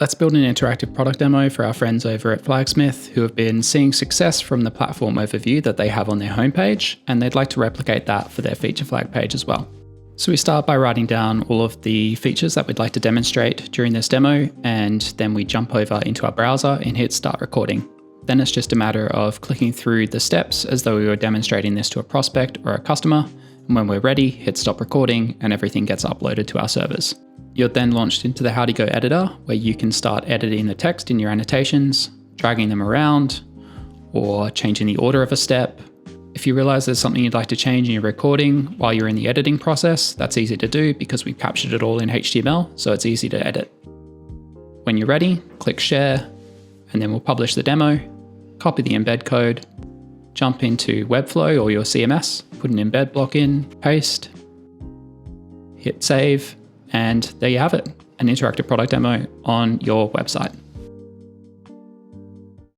Let's build an interactive product demo for our friends over at Flagsmith who have been seeing success from the platform overview that they have on their homepage, and they'd like to replicate that for their feature flag page as well. So we start by writing down all of the features that we'd like to demonstrate during this demo, and then we jump over into our browser and hit start recording. Then it's just a matter of clicking through the steps as though we were demonstrating this to a prospect or a customer. And when we're ready, hit stop recording and everything gets uploaded to our servers. You're then launched into the Howdy Go editor, where you can start editing the text in your annotations, dragging them around, or changing the order of a step. If you realize there's something you'd like to change in your recording while you're in the editing process, that's easy to do because we've captured it all in HTML, so it's easy to edit. When you're ready, click share, and then we'll publish the demo, copy the embed code, jump into Webflow or your CMS, put an embed block in, paste, hit save, and there you have it, an interactive product demo on your website.